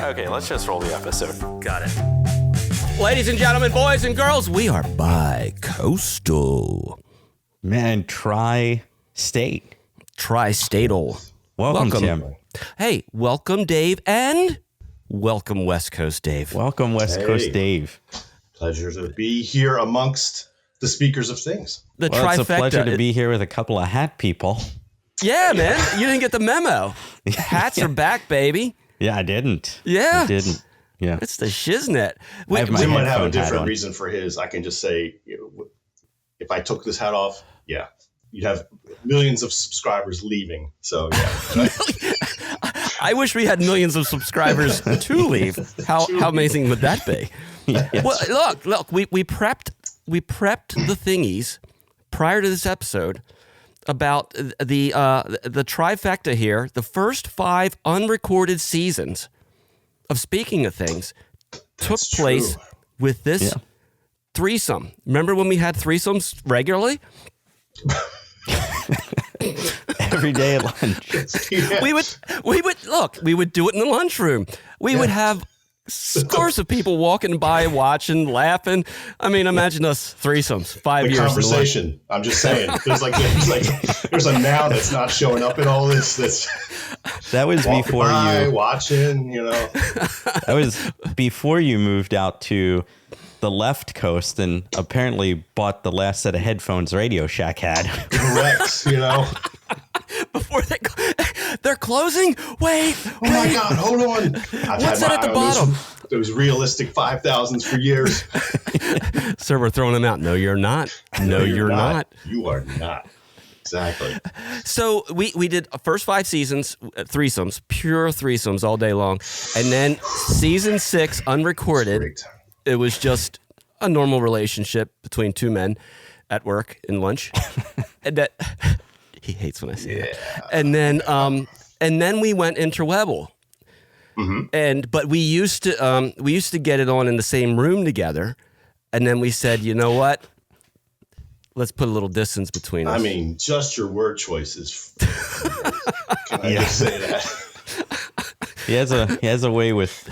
Okay, let's just roll the episode. Got it. Ladies and gentlemen, boys and girls, we are bi-coastal. Man, TriState. Tri-statal. Welcome, Tim. Hey, welcome, Dave, and welcome, West Coast Dave. Welcome, West Coast Dave. Pleasure to be here amongst the speakers of things. The Well, trifecta. it's a pleasure to be here with a couple of hat people. Yeah, man. You didn't get the memo. Hats are back, baby. Yeah, I didn't. Yeah. I didn't. Yeah. It's the shiznit. I have my Tim might have a headphone hat different on. reason for his. I can just say, if I took this hat off, yeah, you'd have millions of subscribers leaving. So, yeah. I wish we had millions of subscribers to leave. How amazing would that be? Yes. Well, look, we prepped the thingies prior to this episode about the trifecta here, the first 5 unrecorded seasons of Speaking of Things took place with this threesome. Remember when we had threesomes regularly? Every day at lunch. Yeah. We would do it in the lunchroom. We would have scores of people walking by, watching, laughing. I mean, imagine us threesomes, 5 The years. conversation. I'm just saying. There's a noun that's not showing up in all this. That's That was walking before by, you. watching, That was before you moved out to the left coast and apparently bought the last set of headphones Radio Shack had. correct, Before they're closing. Wait. Oh my God, hold on. I've What's that at the eye on bottom? Those realistic 5,000s for years. Sir, we're throwing them out. No, you're not. No, you're not. You are not. Exactly. So we did first 5 seasons, threesomes, pure threesomes all day long. And then season 6, unrecorded, Great. it was just a normal relationship between 2 men at work in lunch. And that he hates when I say that. And then we went interwebble. Mm-hmm. But we used to get it on in the same room together. And then we said, you know what? Let's put a little distance between us. I mean, just your word choices. Can I just say that? He has a way with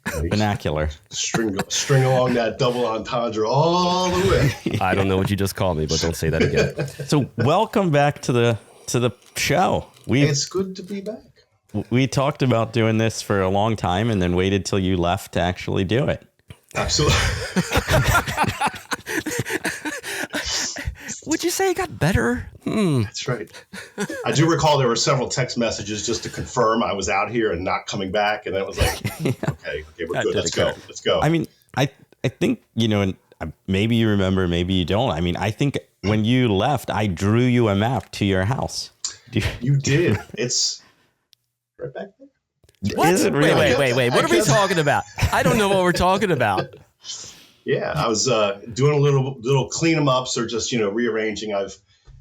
vernacular. String along that double entendre all the way. I don't know what you just called me, but don't say that again. So welcome back to the show. It's good to be back. We talked about doing this for a long time and then waited till you left to actually do it. Absolutely. Would you say it got better? That's right. I do recall there were several text messages just to confirm I was out here and not coming back. And then it was like, okay, we're That good. did Let's occur. go. Let's go. I mean, I think, and maybe you remember, maybe you don't. I mean, I think when you left, I drew you a map to your house. You did. It's right back there. What? Is it really? Wait. What are we talking about? I don't know what we're talking about. Yeah, I was doing a little clean them ups or just rearranging.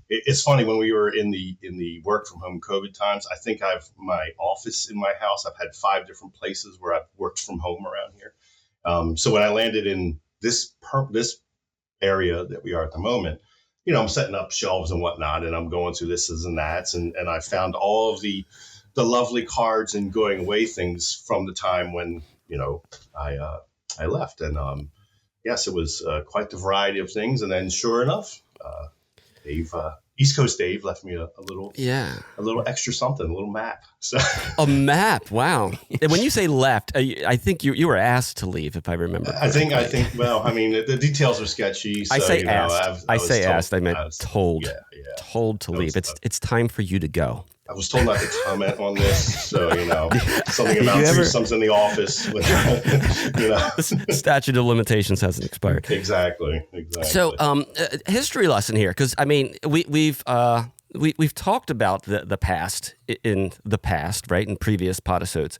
It's funny when we were in the work from home COVID times. I think my office in my house. I've had 5 different places where I've worked from home around here. So when I landed in this area that we are at the moment, I'm setting up shelves and whatnot, and I'm going through this and that's, and I found all of the lovely cards and going away things from the time when I left, and yes, it was quite the variety of things. And then sure enough, Dave, East Coast Dave left me a little extra something, a little map. So A map. Wow. And when you say left, I think you were asked to leave, if I remember. I think. Well, I mean, the details are sketchy. So, I say asked. I say asked. I meant told. Yeah. Told to leave. It's time for you to go. I was told not to comment on this, so something about threesomes in the office. With, The statute of limitations hasn't expired. Exactly. So, history lesson here, because I mean, we've talked about the past in the past, right, in previous podosodes,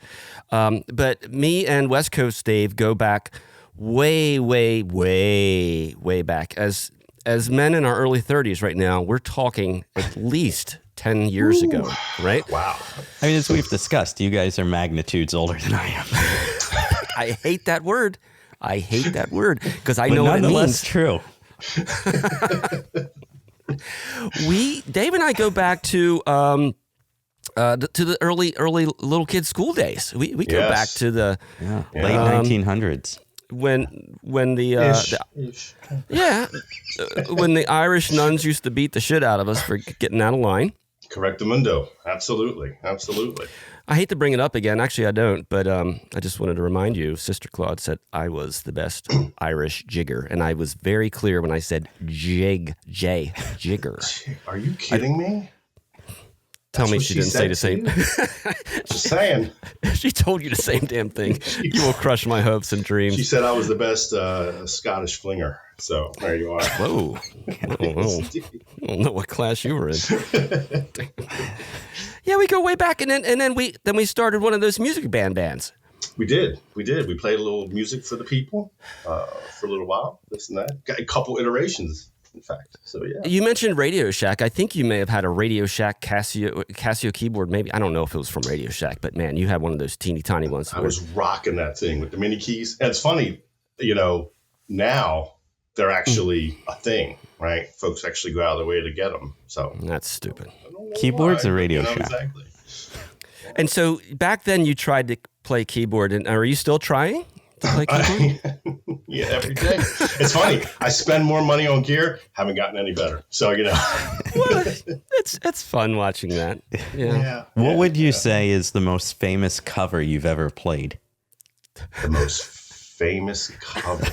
but me and West Coast Dave go back way back. As men in our early 30s right now, we're talking at least 10 years ago, right? Wow. I mean, as we've discussed, you guys are magnitudes older than I am. I hate that word because I But know what it nonetheless means. true. Dave and I go back to to the early little kid school days. We go Yes. back to the late 1900s. when the when the Irish nuns used to beat the shit out of us for getting out of line. Correctamundo. Absolutely. I hate to bring it up again. Actually, I don't. But I just wanted to remind you, Sister Claude said I was the best Irish jigger. And I was very clear when I said jigger. Are you kidding me? Tell That's me what she didn't say the same. Just saying. She told you the same damn thing. You will crush my hopes and dreams. She said I was the best Scottish flinger. So there you are. Whoa. I don't know what class you were in. Yeah, we go way back, and then we started one of those music bands. We did. We played a little music for the people for a little while. This and that. Got a couple iterations, in fact. So yeah. You mentioned Radio Shack. I think you may have had a Radio Shack Casio keyboard. Maybe I don't know if it was from Radio Shack, but man, you had one of those teeny tiny ones. I was rocking that thing with the mini keys. And it's funny, now they're actually a thing, right? Folks actually go out of their way to get them. So that's stupid. Keyboards or Radio Shack? Exactly. And so back then you tried to play keyboard, and are you still trying to play keyboard? Yeah, every day. It's funny. I spend more money on gear, haven't gotten any better. So Well, it's fun watching that. Yeah. What would you say is the most famous cover you've ever played? The most famous cover.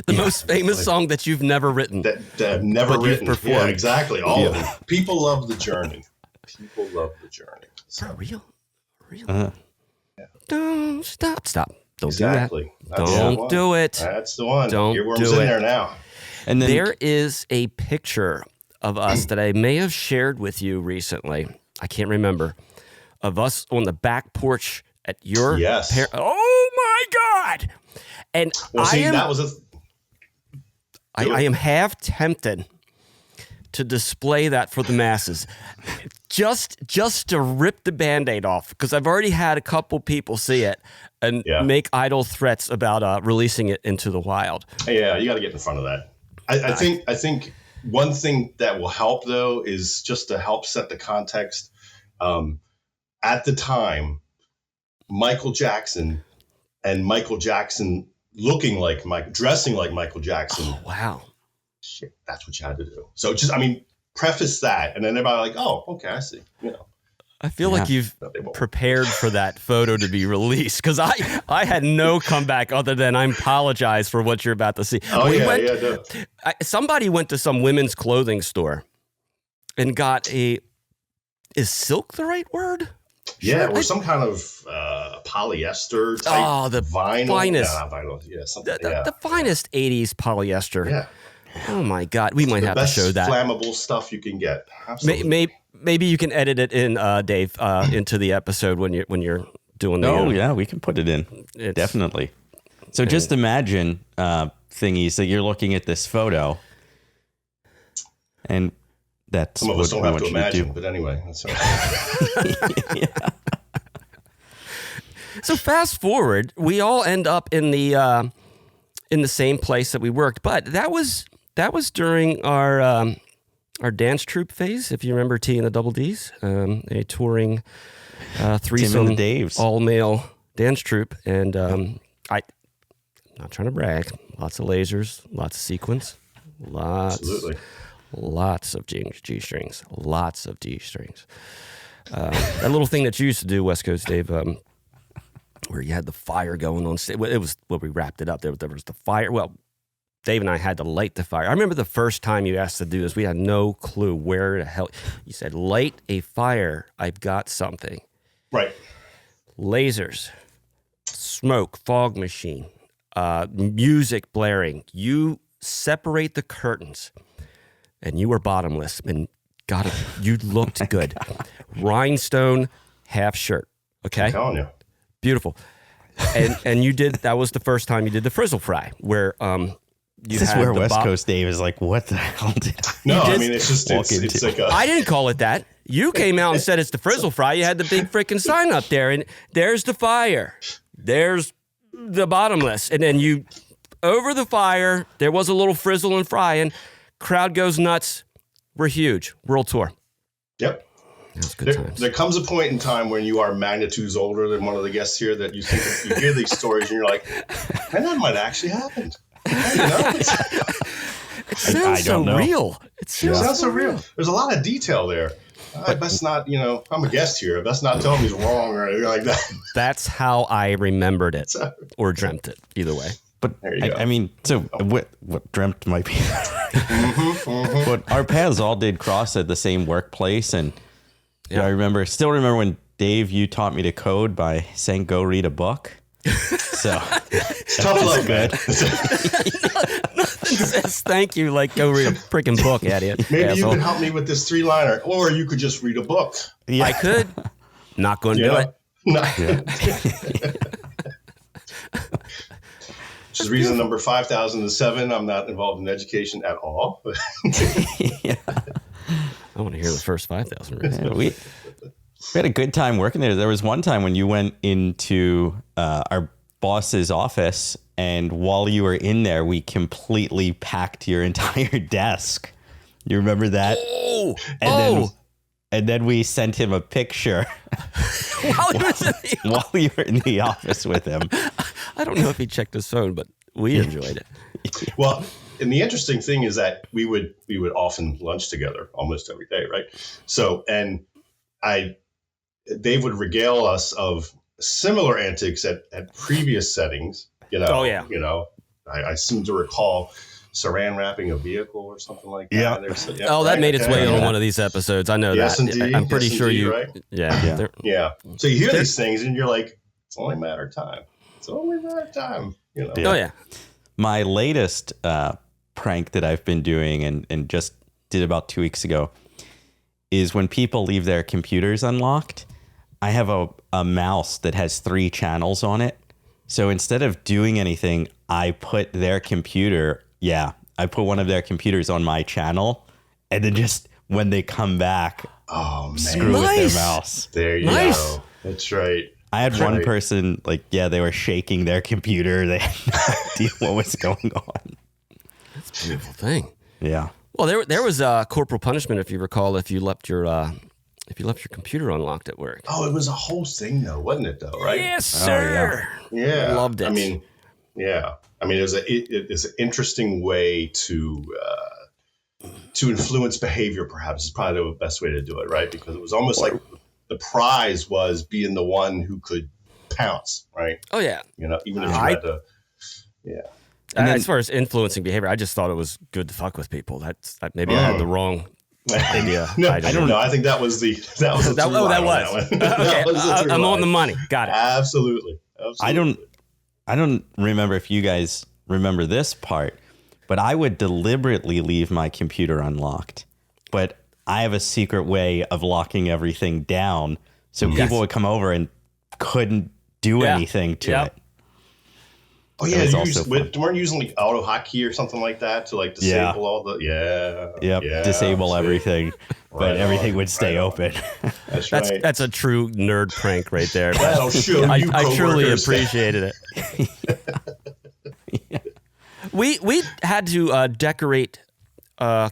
The most famous song that you've never written. That I've never but written. You've performed. Yeah, exactly. All of them. People love the journey. For real? Don't stop. Don't Exactly. do that. Don't do it. That's the one. Don't Earworm's do in it. there now. And then There is a picture of us that I may have shared with you recently. I can't remember. Of us on the back porch at your Yes. Oh my God! And that was I am half tempted to display that for the masses, just to rip the Band-Aid off, because I've already had a couple people see it and make idle threats about releasing it into the wild. Yeah, you got to get in front of that. I think one thing that will help though is just to help set the context. At the time, Michael Jackson looking like dressing like Michael Jackson. Oh, wow. Shit, that's what you had to do. So preface that, and then everybody like, oh, okay, I see. I feel like you've prepared for that photo to be released, because I had no comeback other than I apologize for what you're about to see. Oh, no. Somebody went to some women's clothing store and got is silk the right word? Yeah, or some kind of polyester type the vinyl. finest. Nah, vinyl. Yeah, something. The finest 80s polyester. Yeah. Oh my God, we might The have to best show that. flammable stuff you can get. Absolutely. Maybe you can edit it in, Dave, into the episode when you're doing the. Oh yeah, we can put it in. Definitely. So just imagine thingies that you're looking at this photo, and that's some of us what don't we have want to you imagine, do. but anyway, that's all right. So fast forward, we all end up in the same place that we worked, but that was during our dance troupe phase. If you remember T and the Double D's, a touring threesome all male dance troupe, and I'm not trying to brag. Lots of lasers, lots of sequins, Absolutely. lots of G strings, lots of D strings. That little thing that you used to do, West Coast Dave, where you had the fire going on stage. It was what we wrapped it up. There was the fire. Well, Dave and I had to light the fire. I remember the first time you asked to do this, we had no clue where the hell. You said, light a fire. I've got something. Right. Lasers, smoke, fog machine, music blaring. You separate the curtains, and you were bottomless, and God, you looked good. Rhinestone half shirt. Okay. I'm telling you. Beautiful. And you did, that was the first time you did the frizzle fry, where This is where West Coast Dave is like, what the hell did I No, I mean, it's just, it's like I didn't call it that. You came out and said it's the frizzle fry. You had the big freaking sign up there, and there's the fire. There's the bottomless. And then you, over the fire, there was a little frizzle and fry, and crowd goes nuts. We're huge. World tour. Yep. was good times. There comes a point in time when you are magnitudes older than one of the guests here that you think you hear these stories and you're like, man, that might actually happen. It sounds so real. It sounds so real. There's a lot of detail there. That's not, I'm a guest here. That's not telling me he's wrong or anything like that. That's how I remembered it or dreamt it. Either way. But I mean, so what dreamt might be. But our paths all did cross at the same workplace. And I still remember when Dave, you taught me to code by saying, go read a book. So it's tough love, good. Nothing says thank you like go read a freaking book, idiot. Maybe you could help me with this 3-liner, or you could just read a book. Yeah. I could. Not going to do it. No. Which is reason number 5007. I'm not involved in education at all. I want to hear the first 5,000 reasons. Yeah, we had a good time working there. There was one time when you went into our boss's office, and while you were in there, we completely packed your entire desk. You remember that? And then we sent him a picture while you were in the office with him. I don't know if he checked his phone, but we enjoyed it. Well, and the interesting thing is that we would often lunch together almost every day, right? So, and Dave would regale us of similar antics at previous settings. I seem to recall saran wrapping a vehicle or something like that. That made its way on one of these episodes. I know yes, that. Indeed. I'm pretty sure you. Right? Yeah. So you hear these things and you're like, it's only a matter of time. It's only a matter of time. Oh yeah. My latest prank that I've been doing and just did about 2 weeks ago is when people leave their computers unlocked. I have a mouse that has 3 channels on it. So instead of doing anything, I put their computer. I put one of their computers on my channel, and then just when they come back, screw with their mouse. There you go. That's right. I had one person they were shaking their computer. They had no idea what was going on. That's a beautiful thing. Yeah. Well, there was corporal punishment, if you recall, if you left your computer unlocked at work. Oh, it was a whole thing, though, wasn't it? Though, right? Yes, sir. Yeah, loved it. I mean, it's an interesting way to influence behavior. Perhaps is probably the best way to do it, right? Because it was almost like the prize was being the one who could pounce, right? Oh yeah. Even if you had to, As far as influencing behavior, I just thought it was good to fuck with people. Maybe I had the wrong idea. No, I don't know. I think that was the that was. Okay, I'm on the money. Got it. Absolutely. I don't remember if you guys remember this part, but I would deliberately leave my computer unlocked. But I have a secret way of locking everything down, so people would come over and couldn't do anything to it. Oh yeah, weren't you using auto hotkey or something like that to disable all the disable everything, but everything would stay open. That's right. That's a true nerd prank right there. That'll show you I truly appreciated it. We had to decorate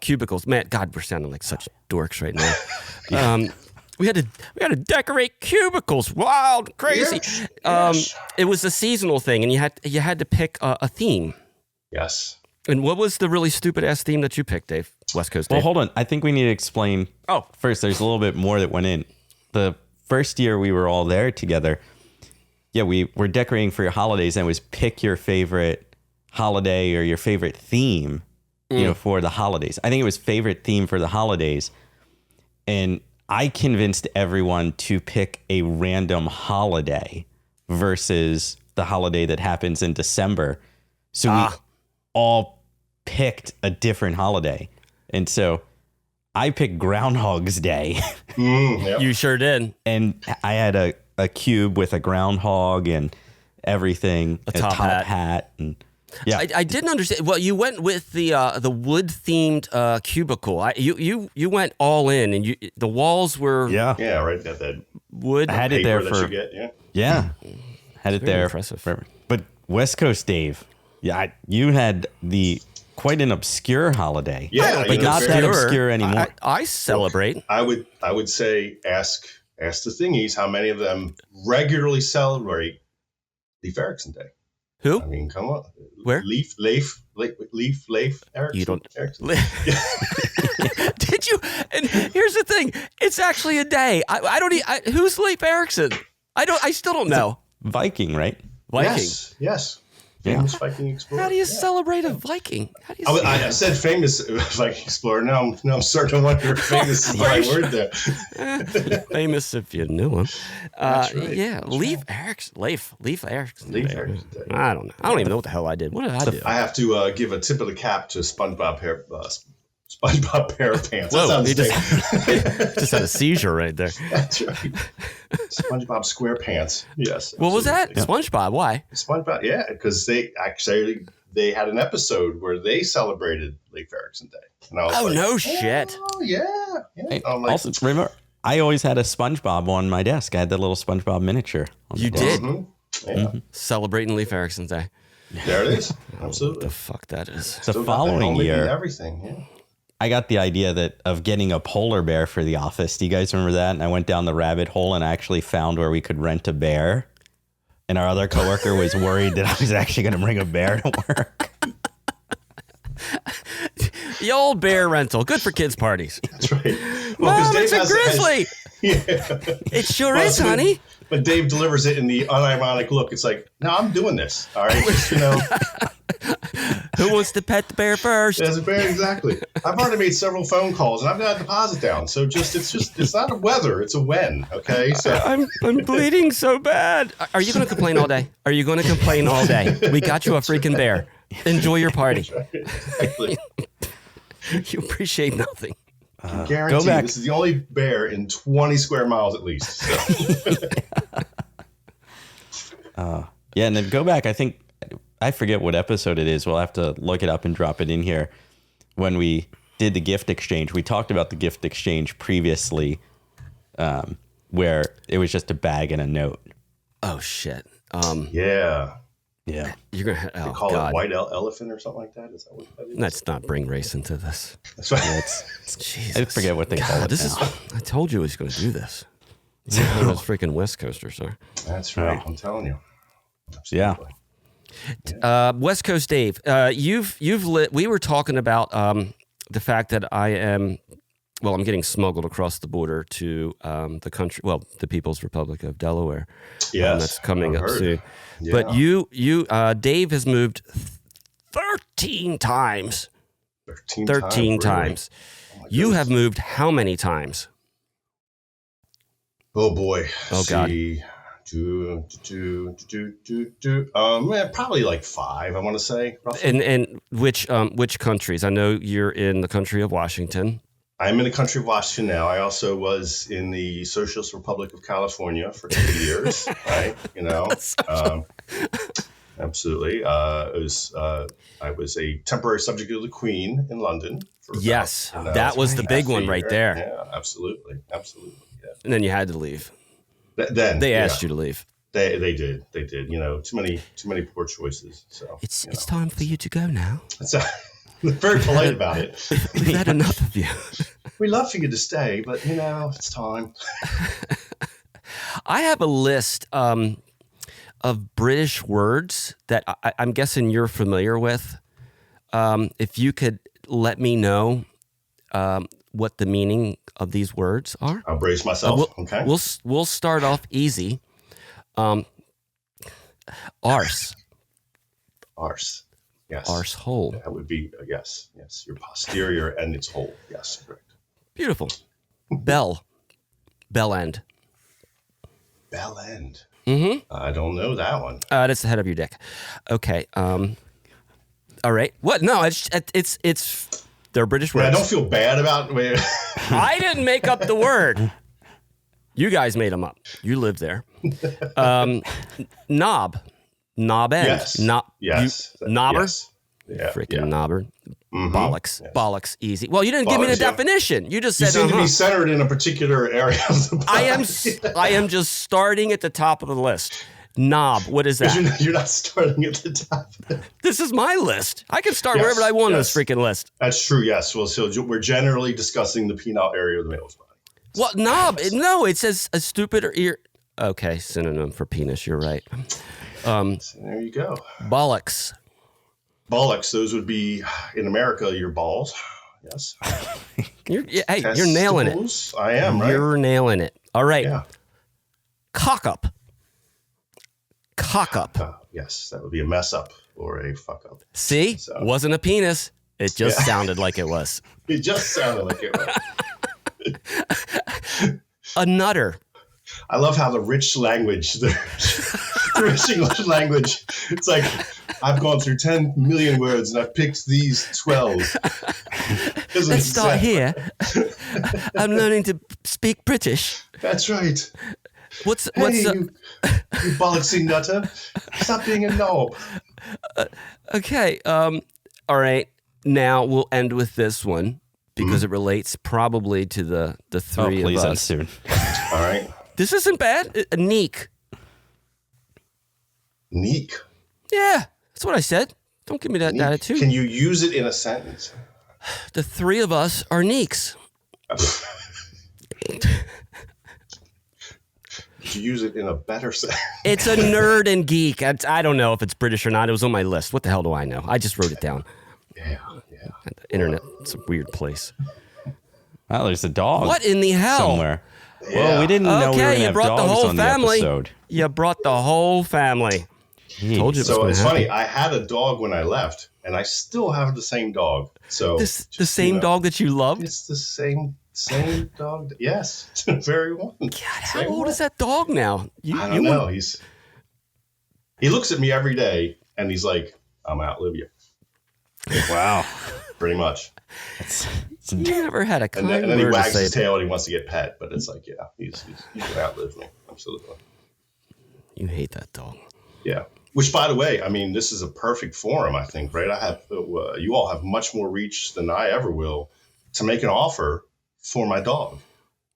cubicles. Man, God, we're sounding like such dorks right now. We had to decorate cubicles, wild, crazy. Yes. It was a seasonal thing, and you had to pick a theme. Yes. And what was the really stupid ass theme that you picked, Dave? West Coast Dave. Well, hold on. I think we need to explain. Oh, first, there's a little bit more that went in. The first year we were all there together. Yeah, we were decorating for your holidays, and it was pick your favorite holiday or your favorite theme, for the holidays. I think it was favorite theme for the holidays, and I convinced everyone to pick a random holiday versus the holiday that happens in December. So we all picked a different holiday. And so I picked Groundhog's Day. Yep. You sure did. And I had a cube with a groundhog and everything. A top hat. And I didn't understand. Well, you went with the wood themed cubicle. You went all in, and the walls were right. That wood. I had it there for had it there impressive. forever. But West Coast Dave, you had the quite an obscure holiday. Yeah, but not that obscure anymore. I celebrate. I would say ask the thingies how many of them regularly celebrate Leif Erikson Day. Who? I mean, come on. Where? Leif Erikson. You don't. Erikson. Did you? And here's the thing. It's actually a day. I don't. Who's Leif Erikson? I still don't know. Viking, right? Viking. Yes. Yeah. Famous Viking explorer. How do you celebrate a Viking? How do you? I said famous Viking explorer. Now I'm starting to wonder if famous is the right word there. Famous if you knew him. That's right. Yeah, That's Leif Erikson. Leif Erikson. Leif Erikson. I don't know. I don't even know what the hell I did. What did I do? I have to give a tip of the cap to SpongeBob pair of pants. Whoa, that he sounds just had a seizure right there. That's right. SpongeBob SquarePants. Yes. What was that? absolutely. SpongeBob. Why? SpongeBob. Yeah, because they had an episode where they celebrated Leif Erikson Day, and I was like, no shit. Oh yeah. Hey, I'm like, also, remember, I always had a SpongeBob on my desk. I had that little SpongeBob miniature. On You the desk. did? yeah, Celebrating Leif Erikson Day. there it is. What Absolutely. the fuck that is? The Still got the following helmet and year, everything. Yeah. I got the idea of getting a polar bear for the office. Do you guys remember that? And I went down the rabbit hole and actually found where we could rent a bear. And our other coworker was worried that I was actually going to bring a bear to work. The old bear rental. Good for kids' parties. That's right. Mom, 'cause it's a grizzly. yeah. It sure Well, is, so honey. When Dave delivers it in the unironic look, it's like, no, I'm doing this. All right. Just, Who wants to pet the bear first? That's very exactly. I've already made several phone calls and I've got a deposit down. So it's not a whether, it's a when. Okay. So I'm bleeding so bad. Are you going to complain all day? Are you going to complain all day? We got you a freaking bear. Enjoy your party. exactly. You appreciate nothing. Guaranteed. Go back. This is the only bear in 20 square miles at least. So. Yeah, and then go back. I forget what episode it is. We'll have to look it up and drop it in here. When we did the gift exchange, we talked about the gift exchange previously, where it was just a bag and a note. Oh, shit. Yeah. Yeah. You're going to... They Oh, call God. it white elephant or something like that. Is that what that is? Let's not bring race into this. That's right. Jesus. I forget what they call it This now. I told you I was going to do this. You know how those freaking West Coasters are. That's right. I'm telling you. Yeah. Absolutely. West Coast Dave, we were talking about the fact that I'm getting smuggled across the border to the country, the People's Republic of Delaware. Yes, that's coming I've up heard. soon. Yeah. But Dave has moved 13 times. 13 times. Oh my You goodness. have moved how many times? Oh boy. Oh, God. See. Probably like 5, I want to say. Roughly. And which countries? I know you're in the country of Washington. I'm in the country of Washington now. I also was in the Socialist Republic of California for 2 years, right? Absolutely. I was a temporary subject of the Queen in London. Yes, that was the big one right there. Yeah, absolutely. Yeah. And then you had to leave. Then They asked you to leave. They did. Too many poor choices. So It's time for you to go now. they're very polite about it. We've had enough of you. We'd love for you to stay, but it's time. I have a list of British words that I'm guessing you're familiar with. If you could let me know what the meaning of these words are. I'll brace myself. Okay. We'll start off easy. Arse. Arse. Yes. Arsehole. That would be yes. Your posterior and its hole. Yes, correct. Beautiful. Bell. Bell end. Bell end. Mm-hmm. I don't know that one. That's the head of your dick. Okay. All right. What? No, it's they're British words. I don't feel bad about. I didn't make up the word. You guys made them up. You live there. Knob. Knob end. Yes. Yes. Knobber. Yes. Yeah. Freaking knobber. Mhm. Bollocks. Yes. Bollocks. Easy. Well, you didn't give me the Bollocks, yeah. definition. You just You said seem to be centered in a particular area of the body. I am just starting at the top of the list. Knob. What is that? You're not starting at the top. This is my list. I can start wherever I want on this freaking list. That's true. Yes. Well, so we're generally discussing the penile area of the male's body. What knob? No, it says a stupid or ear. Okay, synonym for penis. You're right. So there you go. Bollocks. Bollocks. Those would be in America your balls. Yes. You're nailing it. I am. Right. You're nailing it. All right. Yeah. Cock up. Cock up. Yes, that would be a mess up or a fuck up. See, wasn't a penis. It just sounded like it was. It just sounded like it was. A nutter. I love how the rich language, the rich English language, it's like, I've gone through 10 million words and I've picked these 12. Let's start here. I'm learning to speak British. That's right. What's you bollocksy nutter. Stop being a knob. Okay. All right. Now we'll end with this one because it relates probably to the three of us. Soon. All right. This isn't bad. A neek. Neek? Yeah, that's what I said. Don't give me that attitude. Can you use it in a sentence? The three of us are neeks. To use it in a better sense. It's a nerd and geek. I don't know if it's British or not. It was on my list. What the hell do I know? I just wrote it down. Yeah. The internet, it's a weird place. Well, there's a dog. What in the hell? Somewhere. Yeah. Well, we didn't know we were going to have dogs on the episode. You brought the whole family. Jeez. Told you it was So it's happen. funny. I had a dog when I left, and I still have the same dog. So the same dog that you loved? It's the same dog. Yes, very one. God, how old is that dog now? I don't know. He looks at me every day, and he's like, "I'm outlive you." Wow. Pretty much. You never had a kind and then he word wags to say his tail and he wants to get pet, but it's like, yeah, he's gonna outlive me. Absolutely. You hate that dog. Yeah. Which, by the way, I mean, this is a perfect forum, I think, right? I have you all have much more reach than I ever will to make an offer for my dog.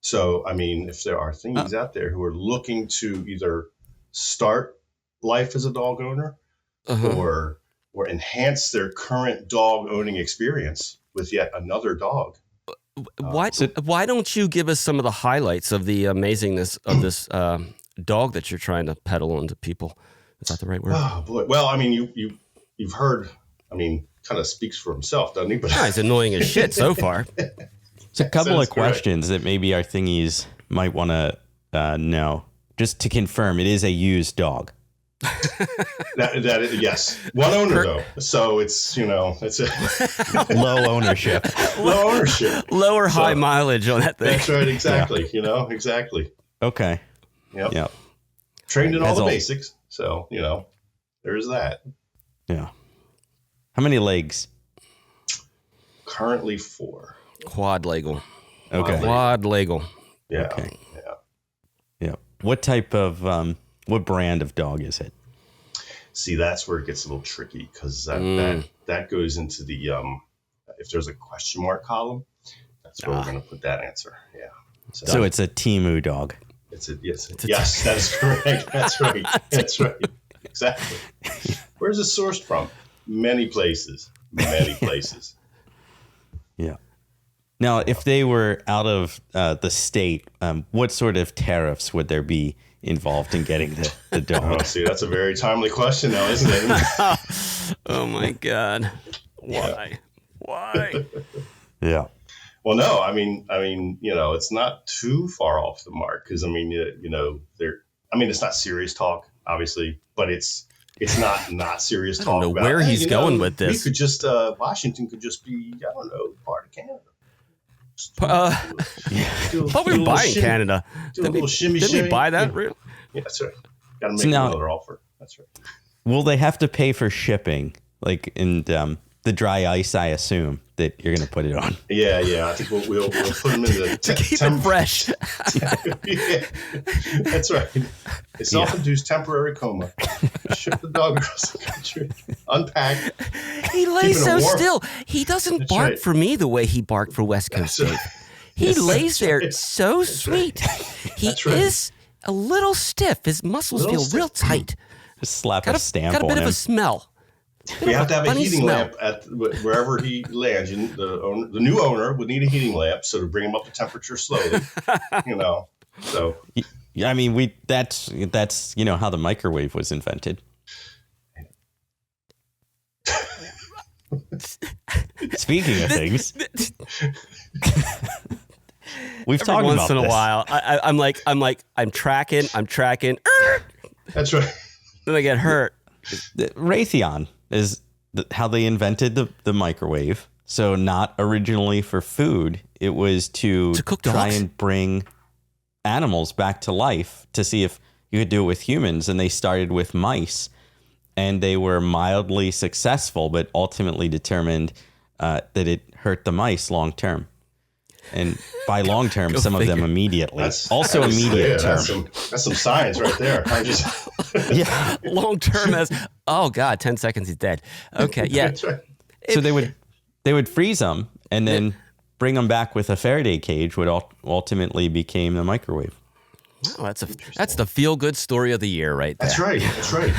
So, I mean, if there are thingies out there who are looking to either start life as a dog owner or enhance their current dog owning experience with yet another dog. Why don't you give us some of the highlights of the amazingness of this dog that you're trying to peddle onto people? Is that the right word? Oh boy. Well, I mean, you've heard. I mean, kind of speaks for himself, doesn't he? But he's annoying as shit so far. It's a couple of questions that maybe our thingies might want to know. Just to confirm, it is a used dog. Yes, one owner though, so it's it's a low ownership, lower high mileage on that thing. That's right, exactly. Yeah. Exactly. Okay. Yep. Trained in all the basics, so there is that. Yeah. How many legs? Currently 4. Quad legal. Okay. Quad legal. Yeah. Okay. Yeah. What type of what brand of dog is it? See, that's where it gets a little tricky because that goes into the if there's a question mark column, that's where we're going to put that answer. Yeah. So it's a Temu dog. Yes, that is correct. That's right. That's right. Exactly. Where's it sourced from? Many places. Yeah. Now, if they were out of the state, what sort of tariffs would there be involved in getting the dog? Oh, see, that's a very timely question now, isn't it? Oh my God. Why? Why? Yeah. Well, no, I mean, it's not too far off the mark because it's not serious talk, obviously, but it's not serious talk. I don't know where he's going with this. We could just Washington could just be, I don't know, part of Canada. But we're buying Canada. Did we buy that? Real? Yeah, that's right. Got to make another offer. That's right. Will they have to pay for shipping? Like in the dry ice, I assume that you're going to put it on. Yeah. I think we'll put them in the to keep it fresh. Yeah, that's right. A self-induced temporary coma. Ship the dog across the country. Unpack. He lays so still. He doesn't bark for me the way he barked for West Coast Dave. He lays there so sweet. He is a little stiff. His muscles feel real tight. Just slap a stamp got a on bit him. of a smell. We have to have a funny heating smell. lamp at wherever he lands. The new owner would need a heating lamp, so to bring him up to temperature slowly. So Yeah, I mean, that's how the microwave was invented. Speaking of things, we've talked about once in a this. while. I'm tracking. that's right. Then I get hurt. Raytheon is how they invented the microwave. So not originally for food, it was to cook try dogs? and bring animals back to life to see if you could do it with humans. And they started with mice, and they were mildly successful, but ultimately determined that it hurt the mice long term. And by long term, some of them immediately. Immediate term. That's some science right there. Yeah. Long term as 10 seconds he's dead. Okay, yeah. That's right. So they would freeze them and then bring them back with a Faraday cage, which ultimately became the microwave. Wow, that's the feel good story of the year right there. That's right.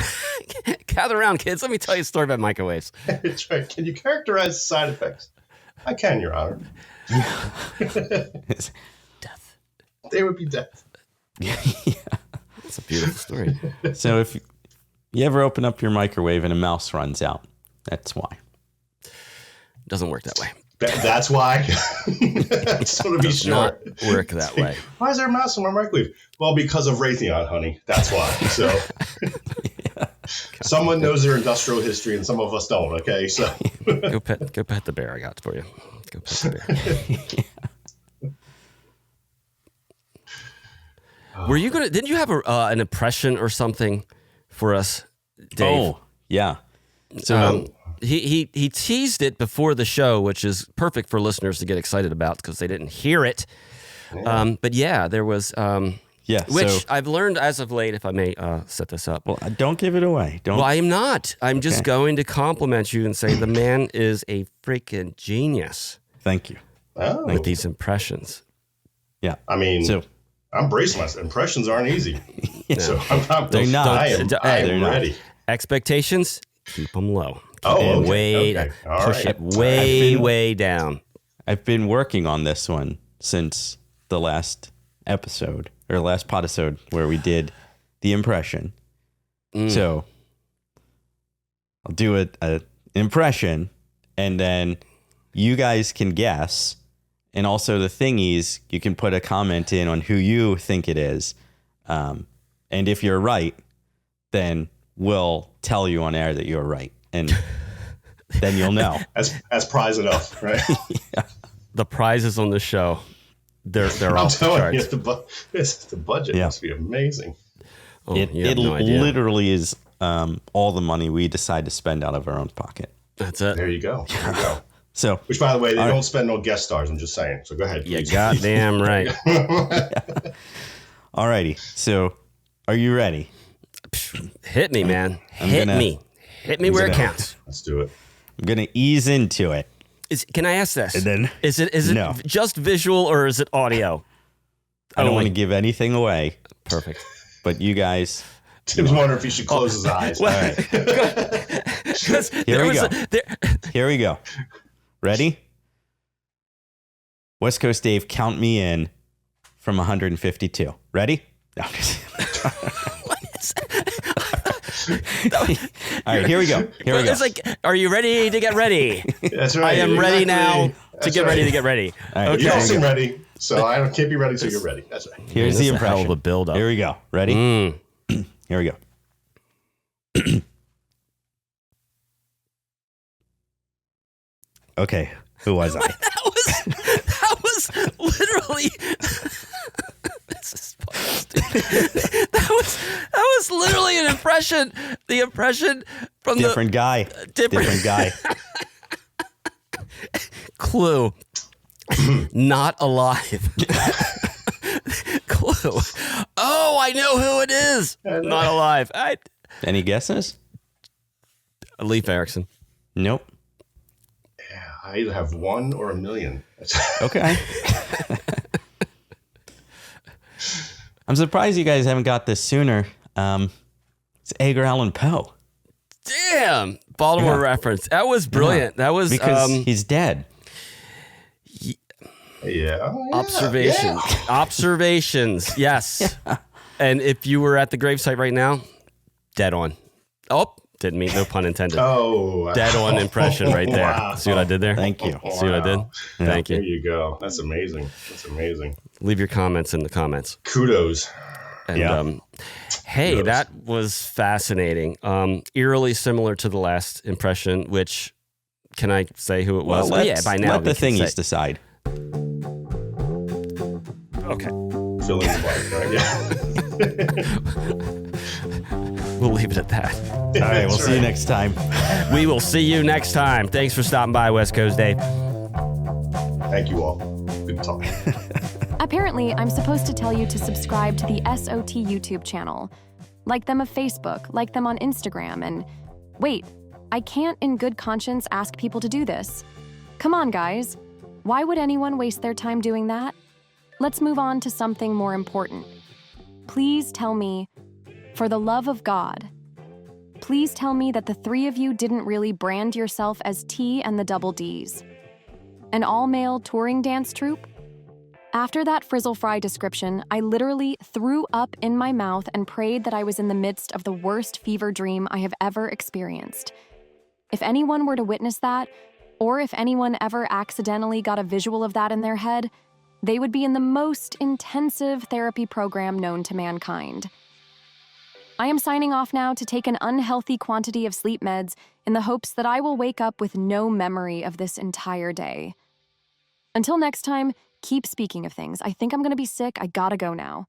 Gather around, kids. Let me tell you a story about microwaves. That's right. Can you characterize the side effects? I can, Your Honor. Death. They would be death. Yeah. That's a beautiful story. So if you ever open up your microwave and a mouse runs out, that's why. Doesn't work that way. That's why. Just want to be sure. Not work that way. Why is there a mouse in my microwave? Well, because of Raytheon, honey. That's why. So someone knows their industrial history and some of us don't, okay? So Go pet the bear I got for you. Go pet the bear. Were you didn't you have an impression or something for us, Dave? Oh, yeah. So He teased it before the show, which is perfect for listeners to get excited about because they didn't hear it. Yeah. But yeah, there was, which I've learned as of late, if I may set this up. Well, don't give it away. Don't. Well, I am not. I'm just going to compliment you and say the man is a freaking genius Thank you. with these impressions. Yeah. I mean, So I'm bracing myself. Impressions aren't easy. So They're not. I am They're not. ready. Expectations, keep them low. Oh, And okay. push All right. it way down. I've been working on this one since the last episode or last podisode where we did the impression. So I'll do an impression, and then you guys can guess. And also the thingies, you can put a comment in on who you think it is. And if you're right, then we'll tell you on air that you're right. And then you'll know. As prize enough, right? The prizes on the show, they're I'm off the telling you, charts. the budget must be amazing. Oh, It you have no idea. literally is all the money we decide to spend out of our own pocket. That's it. There you go. So, Which, by the way, they don't spend on guest stars. I'm just saying. So go ahead. You please. goddamn right. alrighty. So, are you ready? Hit me, man. I'm Hit gonna- me. Hit me where it gonna- counts. Let's do it. I'm gonna ease into it. Can I ask this? And then- is it No. just visual or is it audio? I don't Only. want to give anything away, Perfect. but you guys. Tim's wondering if he should close his eyes. All right. Here we go. Here we go. Ready? West Coast Dave, count me in from 152. Ready? No, I'm just- All right, here we go. Here we go. It's like, are you ready to get ready? That's right. I am ready now to That's get ready right. to get ready. All right, You here don't we seem go. ready, so I can't be ready till you're ready. That's right. Here's This the is a hell impression. of a build-up. Here we go. Ready? Here we go. Okay, who was I? That was literally. This is fucking stupid. That was literally an impression. The impression from Different guy. different guy. Clue. Not alive. Clue. Oh, I know who it is. Not alive. Any guesses? Leif Erikson. Nope. I either have one or a million. Okay. I'm surprised you guys haven't got this sooner. It's Edgar Allan Poe. Damn, Baltimore reference. That was brilliant. That was because he's dead. Yeah. Observations. Yeah. Observations. Yes. And if you were at the gravesite right now, dead on. Oh, didn't mean, no pun intended. Oh. Dead on impression right there. Wow. See what I did there? Thank you. See what I did? Yeah. Thank you. There you go. That's amazing. That's amazing. Leave your comments in the comments. Kudos. And hey, Kudos. that was fascinating. Eerily similar to the last impression, which, can I say who it was? Well, yeah, by now. let the we can thingies say. decide. Okay. Fill in the blank, right? Yeah. We'll leave it at that. All right, we'll see you next time. We will see you next time. Thanks for stopping by, West Coast Dave. Thank you all. Good talk. Apparently, I'm supposed to tell you to subscribe to the SoT YouTube channel. Like them on Facebook, like them on Instagram, and wait, I can't in good conscience ask people to do this. Come on, guys. Why would anyone waste their time doing that? Let's move on to something more important. Please tell me, for the love of God, please tell me that the three of you didn't really brand yourself as T and the Double Ds. An all-male touring dance troupe? After that Frizzle Fry description, I literally threw up in my mouth and prayed that I was in the midst of the worst fever dream I have ever experienced. If anyone were to witness that, or if anyone ever accidentally got a visual of that in their head, they would be in the most intensive therapy program known to mankind. I am signing off now to take an unhealthy quantity of sleep meds in the hopes that I will wake up with no memory of this entire day. Until next time, keep speaking of things. I think I'm going to be sick. I gotta go now.